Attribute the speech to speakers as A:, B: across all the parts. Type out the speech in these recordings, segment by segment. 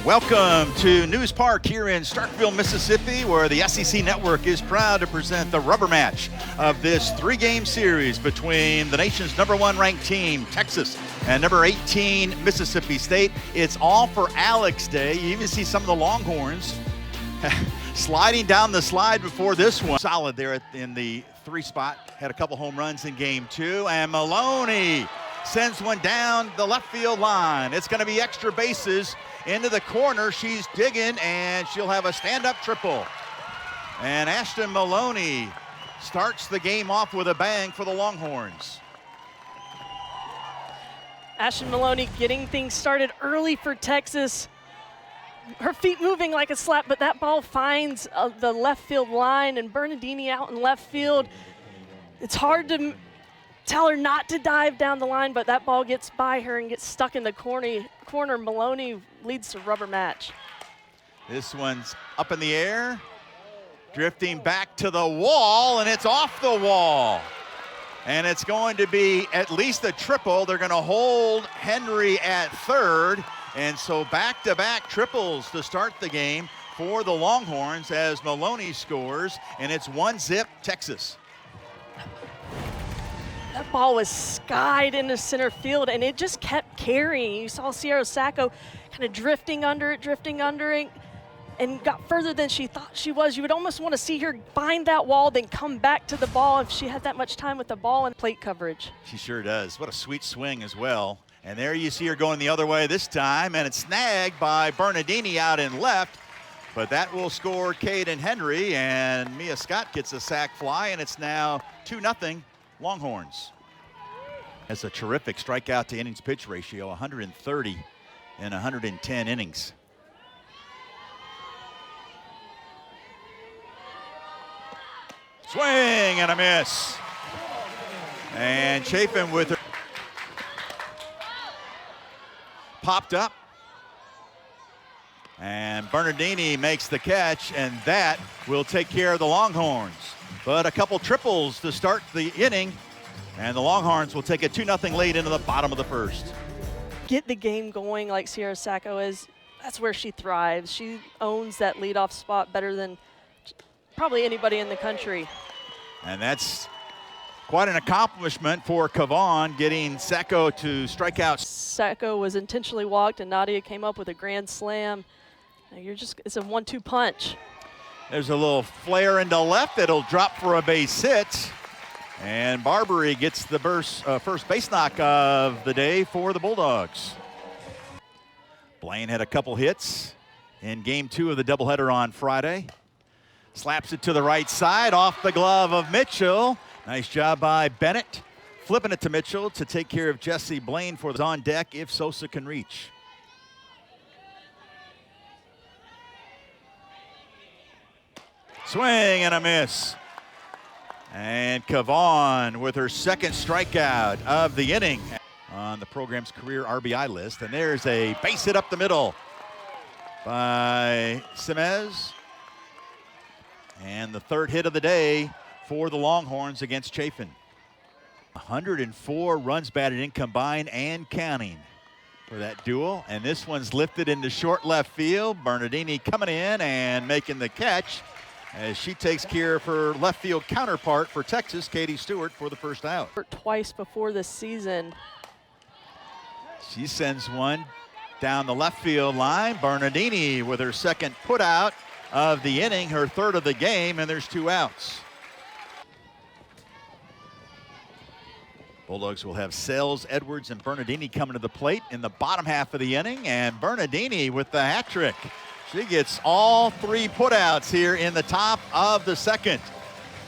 A: Welcome to News Park here in Starkville, Mississippi, where the SEC Network is proud to present the rubber match of this three-game series between the nation's #1 ranked team, Texas, and number 18, Mississippi State. It's all for Alex Day. You even see some of the Longhorns sliding down the slide before this one. Solid there in the 3 spot. Had a couple home runs in game 2, and Maloney sends one down the left field line. It's going to be extra bases into the corner. She's digging, and she'll have a stand-up triple. And Ashton Maloney starts the game off with a bang for the Longhorns.
B: Ashton Maloney getting things started early for Texas. Her feet moving like a slap, but that ball finds the left field line, and Bernardini out in left field. It's hard to tell her not to dive down the line, but that ball gets by her and gets stuck in the corner. Maloney leads to rubber match.
A: This one's up in the air, drifting back to the wall, and it's off the wall. And it's going to be at least a triple. They're going to hold Henry at third, and so back-to-back triples to start the game for the Longhorns as Maloney scores, and it's 1-0 Texas.
B: That ball was skied into center field, and it just kept carrying. You saw Sierra Sacco kind of drifting under it, and got further than she thought she was. You would almost want to see her bind that wall, then come back to the ball if she had that much time with the ball and plate coverage.
A: She sure does. What a sweet swing as well. And there you see her going the other way this time, and it's snagged by Bernardini out in left. But that will score Caden Henry, and Mia Scott gets a sac fly, and it's now 2-0 Longhorns. That's a terrific strikeout to innings pitch ratio, 130 in 110 innings. Swing and a miss. And Chafin with her. Popped up. And Bernardini makes the catch, and that will take care of the Longhorns. But a couple triples to start the inning, and the Longhorns will take a 2-0 lead into the bottom of the first.
B: Get the game going like Sierra Sacco is. That's where she thrives. She owns that leadoff spot better than probably anybody in the country.
A: And that's quite an accomplishment for Cavan, getting Sacco to strike out.
B: Sacco was intentionally walked, and Nadia came up with a grand slam. It's a 1-2 punch.
A: There's a little flare into left. It'll drop for a base hit. And Barbary gets the first base knock of the day for the Bulldogs. Blaine had a couple hits in game 2 of the doubleheader on Friday. Slaps it to the right side off the glove of Mitchell. Nice job by Bennett. Flipping it to Mitchell to take care of Jesse Blaine for the on deck if Sosa can reach. Swing and a miss. And Cavan with her second strikeout of the inning on the program's career RBI list. And there's a base hit up the middle by Simez. And the third hit of the day for the Longhorns against Chafin. 104 runs batted in combined and counting for that duel. And this one's lifted into short left field. Bernardini coming in and making the catch as she takes care of her left field counterpart for Texas, Katie Stewart, for the first out.
B: Twice before this season.
A: She sends one down the left field line. Bernardini with her second put out of the inning, her third of the game, and there's 2 outs. Bulldogs will have Sells, Edwards, and Bernardini coming to the plate in the bottom half of the inning, and Bernardini with the hat trick. She gets all 3 putouts here in the top of the second.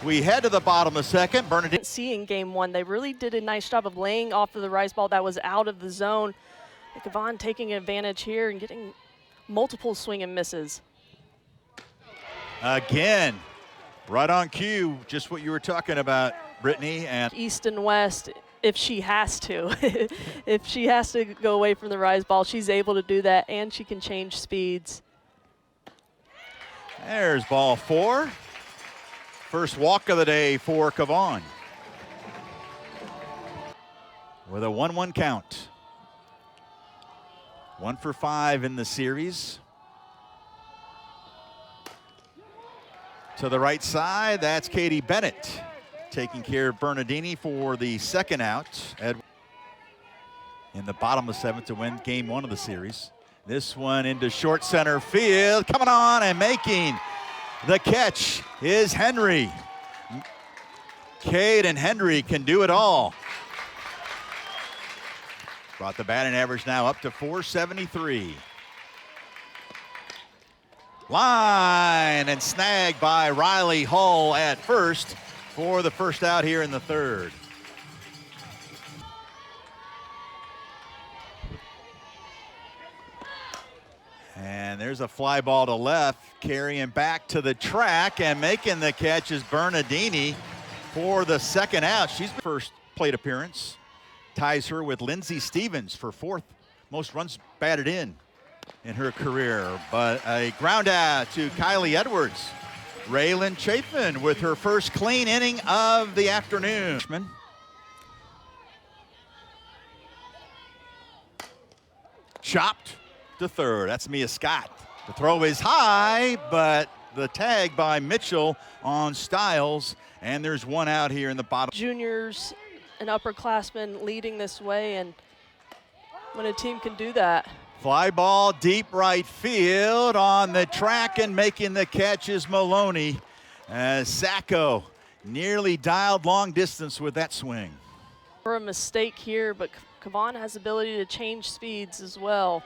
A: We head to the bottom of the second. Bernardini.
B: See in game 1, they really did a nice job of laying off of the rise ball that was out of the zone. Cavan taking advantage here and getting multiple swing and misses.
A: Again, right on cue, just what you were talking about, Brittany. And
B: East and West, if she has to. If she has to go away from the rise ball, she's able to do that, and she can change speeds.
A: There's ball 4. First walk of the day for Cavan. With a 1-1 count. 1 for 5 in the series. To the right side, that's Katie Bennett taking care of Bernardini for the second out. In the bottom of the 7th to win game 1 of the series. This one into short center field. Coming on and making the catch is Henry. Caden Henry can do it all. Brought the batting average now up to 473. Line and snag by Riley Hull at first for the first out here in the 3rd. And there's a fly ball to left, carrying back to the track and making the catch is Bernardini for the second out. She's first plate appearance. Ties her with Lindsay Stevens for 4th most runs batted in her career. But a ground out to Kylie Edwards. Raylan Chafin with her first clean inning of the afternoon. Chopped to 3rd. That's Mia Scott. The throw is high, but the tag by Mitchell on Stiles. And there's one out here in the bottom.
B: Juniors and upperclassmen leading this way, and when a team can do that.
A: Fly ball deep right field on the track, and making the catch is Maloney. As Sacco nearly dialed long distance with that swing.
B: For a mistake here, but Kavan has the ability to change speeds as well.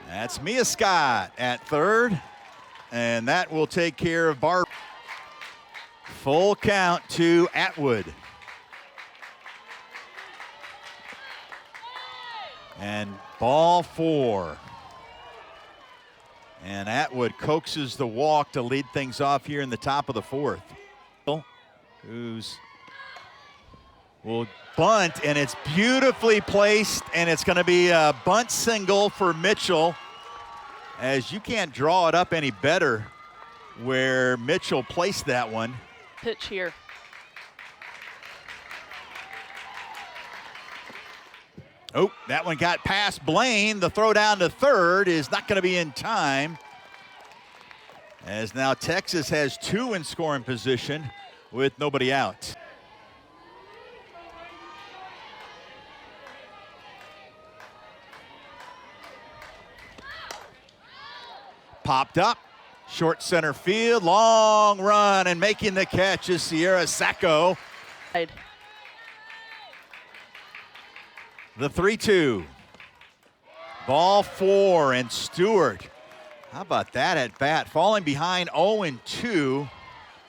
A: That's Mia Scott at 3rd, and that will take care of Barb. Full count to Atwood. And ball 4. And Atwood coaxes the walk to lead things off here in the top of the 4th. Will bunt, and it's beautifully placed, and it's going to be a bunt single for Mitchell, as you can't draw it up any better where Mitchell placed that one.
B: Pitch here.
A: Oh, that one got past Blaine. The throw down to 3rd is not going to be in time, as now Texas has 2 in scoring position with nobody out. Popped up, short center field, long run, and making the catch is Sierra Sacco. The 3-2. Ball 4, and Stewart. How about that at bat? Falling behind 0-2,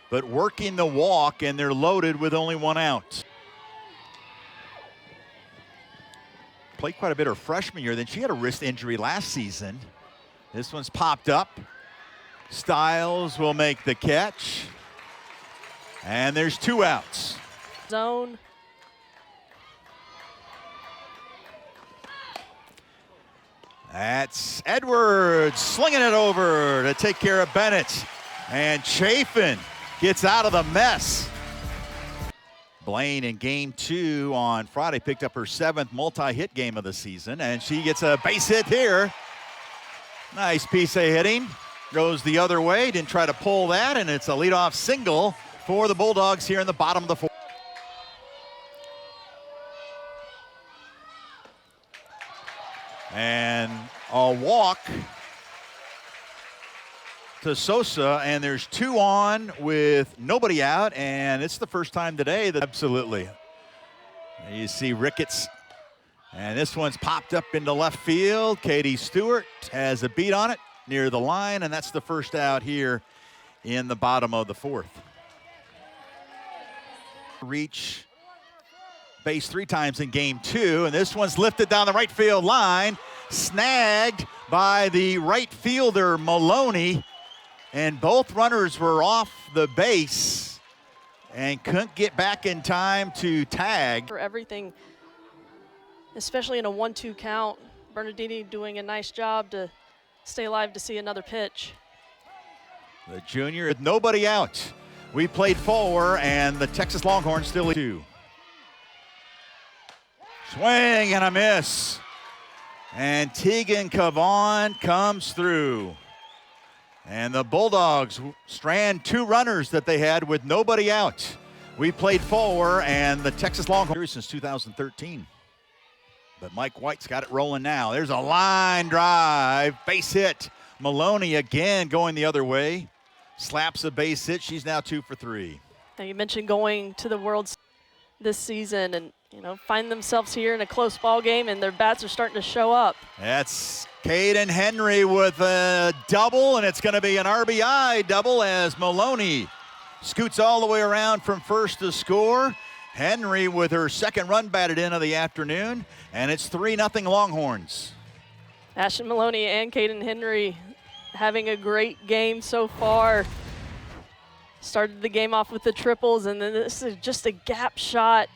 A: but working the walk, and they're loaded with only 1 out. Played quite a bit her freshman year, then she had a wrist injury last season. This one's popped up. Stiles will make the catch. And there's 2 outs.
B: Zone.
A: That's Edwards slinging it over to take care of Bennett. And Chafin gets out of the mess. Blaine in game 2 on Friday picked up her 7th multi-hit game of the season, and she gets a base hit here. Nice piece of hitting. Goes the other way, didn't try to pull that, and it's a leadoff single for the Bulldogs here in the bottom of the 4th. And a walk to Sosa, and there's 2 on with nobody out, and it's the first time today that absolutely. You see Ricketts, and this one's popped up into left field. Katie Stewart has a beat on it near the line, and that's the first out here in the bottom of the 4th. Reach base 3 times in game 2, and this one's lifted down the right field line, snagged by the right fielder Maloney, and both runners were off the base and couldn't get back in time to tag.
B: For everything, especially in a 1-2 count, Bernardini doing a nice job to stay alive to see another pitch.
A: The junior with nobody out. We played 4, and the Texas Longhorns still 2. Swing and a miss. And Tegan Cavan comes through. And the Bulldogs strand 2 runners that they had with nobody out. We played 4, and the Texas Longhorns since 2013. But Mike White's got it rolling now. There's a line drive, base hit. Maloney again going the other way. Slaps a base hit. She's now 2 for 3.
B: Now you mentioned going to the Worlds this season and, find themselves here in a close ball game, and their bats are starting to show up.
A: That's Caden Henry with a double, and it's going to be an RBI double as Maloney scoots all the way around from first to score. Henry with her second run batted in of the afternoon, and it's 3-0 Longhorns.
B: Ashton Maloney and Caden Henry having a great game so far. Started the game off with the triples, and then this is just a gap shot.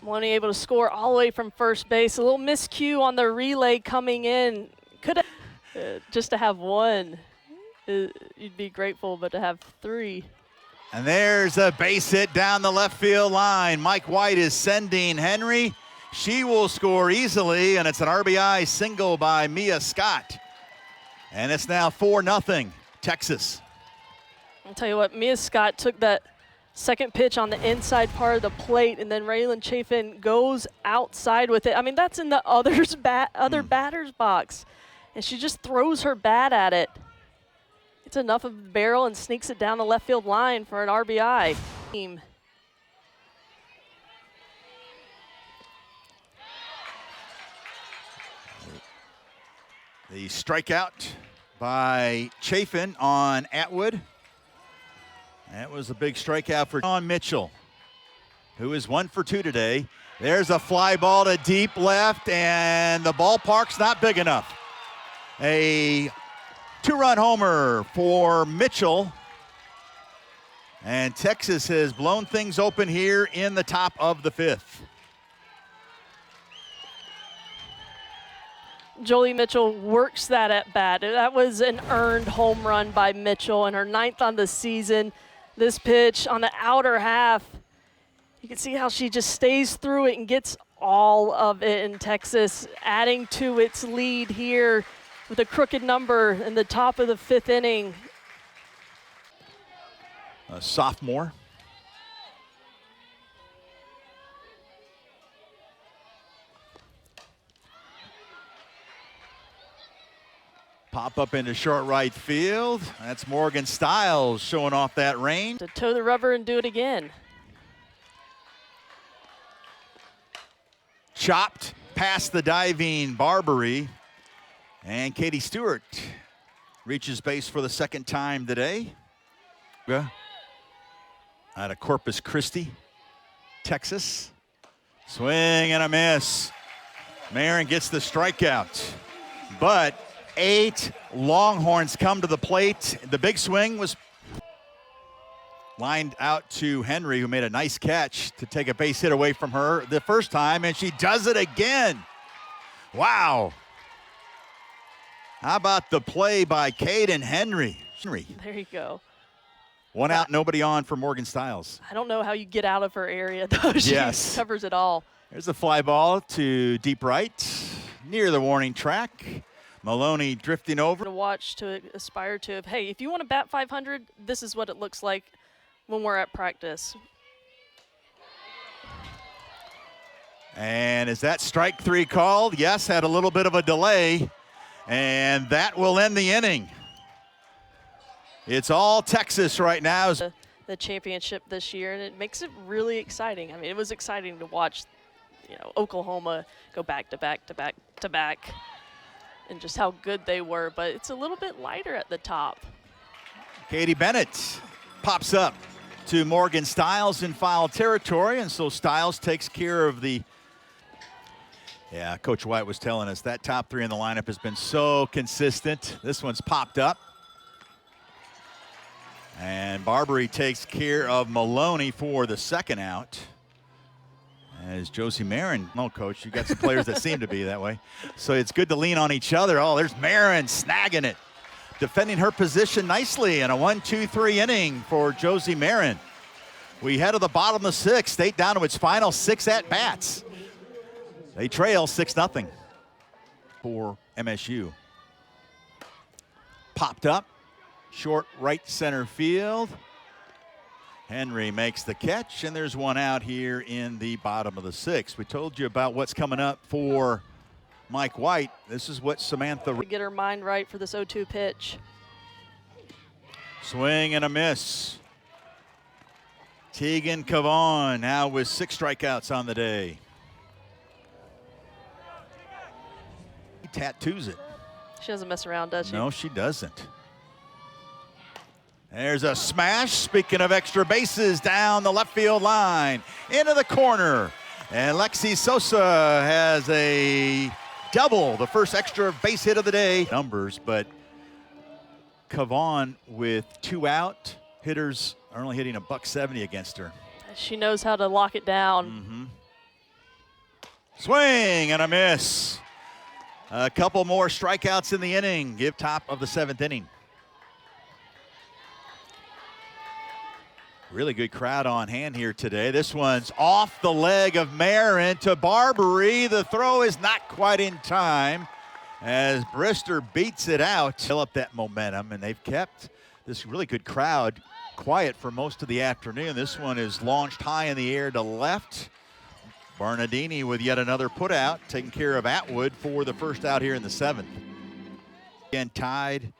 B: Maloney able to score all the way from first base. A little miscue on the relay coming in. Could have, just to have 1, you'd be grateful, but to have 3.
A: And there's a base hit down the left field line. Mike White is sending Henry. She will score easily, and it's an RBI single by Mia Scott. And it's now 4-0 Texas.
B: I'll tell you what, Mia Scott took that second pitch on the inside part of the plate, and then Raylan Chafin goes outside with it. I mean, that's in the other batter's box, and she just throws her bat at it. It's enough of the barrel and sneaks it down the left field line for an RBI.
A: The strikeout by Chafin on Atwood. That was a big strikeout for John Mitchell, who is 1 for 2 today. There's a fly ball to deep left, and the ballpark's not big enough. A 2-run homer for Mitchell. And Texas has blown things open here in the top of the 5th.
B: Jolie Mitchell works that at bat. That was an earned home run by Mitchell, and her 9th on the season. This pitch on the outer half, you can see how she just stays through it and gets all of it, in Texas adding to its lead here with a crooked number in the top of the 5th inning.
A: A sophomore. Pop up into short right field. That's Morgan Stiles showing off that range.
B: To toe the rubber and do it again.
A: Chopped past the diving Barbary. And Katie Stewart reaches base for the 2nd time today. Out of Corpus Christi, Texas. Swing and a miss. Marin gets the strikeout. But 8 Longhorns come to the plate. The big swing was lined out to Henry, who made a nice catch to take a base hit away from her the first time, and she does it again. Wow. How about the play by Caden Henry?
B: There you go.
A: 1 out, nobody on for Morgan Stiles.
B: I don't know how you get out of her area, though. She covers it all.
A: There's a fly ball to deep right, near the warning track. Maloney drifting over.
B: To watch, to aspire to. Hey, if you want to bat 500, this is what it looks like when we're at practice.
A: And is that strike 3 called? Yes, had a little bit of a delay. And that will end the inning. It's all Texas right now.
B: The championship this year, and it makes it really exciting. I mean, it was exciting to watch, Oklahoma go back to back to back to back, and just how good they were. But it's a little bit lighter at the top.
A: Katie Bennett pops up to Morgan Stiles in foul territory, and so Stiles takes care of the. Yeah, Coach White was telling us that top 3 in the lineup has been so consistent. This one's popped up. And Barbary takes care of Maloney for the 2nd out. As Josie Marin, no, Coach, you got some players that seem to be that way. So it's good to lean on each other. Oh, there's Marin snagging it. Defending her position nicely in a 1-2-3 inning for Josie Marin. We head to the bottom of the sixth. State down to its final 6 at-bats. They trail 6-0 for MSU. Popped up, short right center field. Henry makes the catch, and there's one out here in the bottom of the sixth. We told you about what's coming up for Mike White. This is what Samantha.
B: Get her mind right for this 0-2 pitch.
A: Swing and a miss. Tegan Cavan now with 6 strikeouts on the day. He tattoos it.
B: She doesn't mess around, does she?
A: No, she doesn't. There's a smash. Speaking of extra bases, down the left field line, into the corner. And Lexi Sosa has a double, the first extra base hit of the day. Numbers, but Cavan with 2 out. Hitters are only hitting $170 against her.
B: She knows how to lock it down.
A: Mm-hmm. Swing and a miss. A couple more strikeouts in the inning. Give top of the 7th inning. Really good crowd on hand here today. This one's off the leg of Marin to Barbary. The throw is not quite in time as Brister beats it out. Fill up that momentum, and they've kept this really good crowd quiet for most of the afternoon. This one is launched high in the air to left. Bernardini with yet another put out, taking care of Atwood for the first out here in the 7th. Again, tied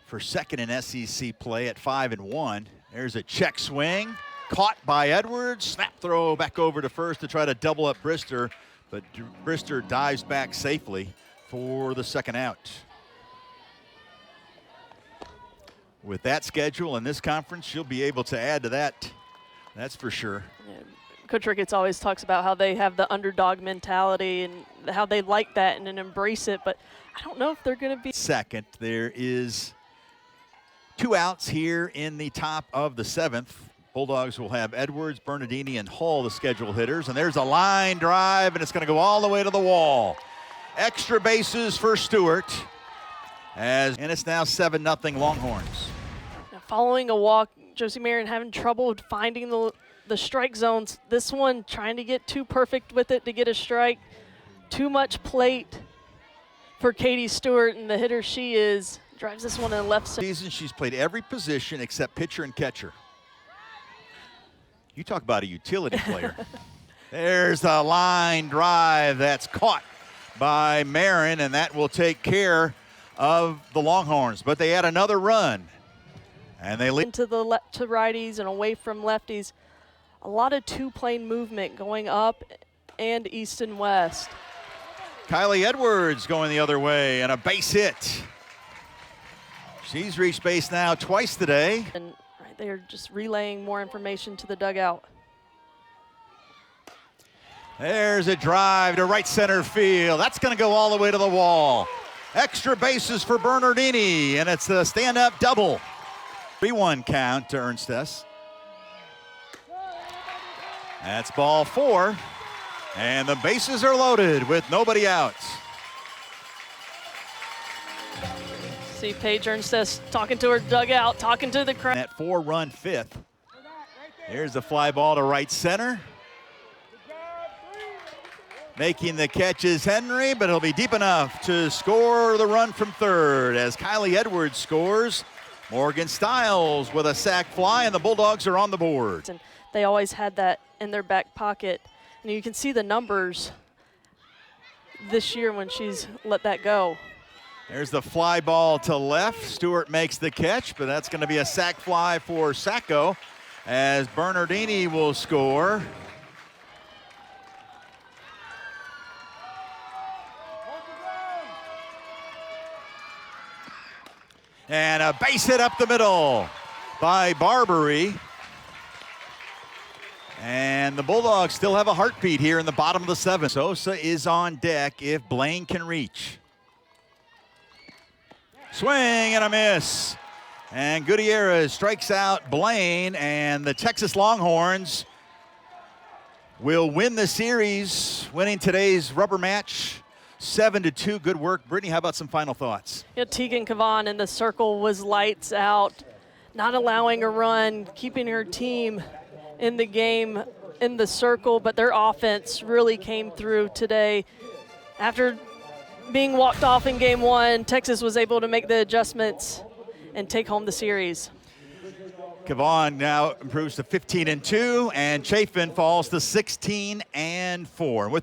A: for second in SEC play at 5-1. There's a check swing, caught by Edwards. Snap throw back over to first to try to double up Brister, but Brister dives back safely for the second out. With that schedule and this conference, she'll be able to add to that. That's for sure.
B: Yeah. Coach Ricketts always talks about how they have the underdog mentality and how they like that and embrace it, but I don't know if they're going to be.
A: Second, there is 2 outs here in the top of the 7th. Bulldogs will have Edwards, Bernardini, and Hall, the scheduled hitters. And there's a line drive, and it's going to go all the way to the wall. Extra bases for Stewart. And it's now 7-0 Longhorns.
B: Now following a walk, Josie Marion having trouble finding the strike zones. This one trying to get too perfect with it to get a strike. Too much plate for Katie Stewart, and the hitter she is. Drives this one in the left side.
A: Season, she's played every position except pitcher and catcher. You talk about a utility player. There's a line drive that's caught by Marin, and that will take care of the Longhorns. But they had another run, and they lead
B: into the to righties and away from lefties. A lot of 2-plane movement going up and east and west.
A: Kylie Edwards going the other way, and a base hit. She's reached base now twice today.
B: And right there, just relaying more information to the dugout.
A: There's a drive to right center field. That's going to go all the way to the wall. Extra bases for Bernardini, and it's a stand-up double. 3-1 count to Ernstes. That's ball 4, and the bases are loaded with nobody out.
B: See Paige Ernstes talking to her dugout, talking to the crowd.
A: That 4-run 5th. Here's the fly ball to right center. Making the catch is Henry, but it'll be deep enough to score the run from third as Kylie Edwards scores. Morgan Stiles with a sac fly, and the Bulldogs are on the board.
B: And they always had that in their back pocket. And you can see the numbers this year when she's let that go.
A: There's the fly ball to left. Stewart makes the catch, but that's going to be a sac fly for Sacco as Bernardini will score. And a base hit up the middle by Barbary. And the Bulldogs still have a heartbeat here in the bottom of the 7th. Sosa is on deck if Blaine can reach. Swing and a miss. And Gutierrez strikes out Blaine, and the Texas Longhorns will win the series, winning today's rubber match 7-2. Good work. Brittany, how about some final thoughts?
B: You know, Tegan Cavan in the circle was lights out, not allowing a run, keeping her team in the game in the circle, but their offense really came through today. After being walked off in game 1, Texas was able to make the adjustments and take home the series.
A: Kavon now improves to 15-2, and Chafin falls to 16-4. With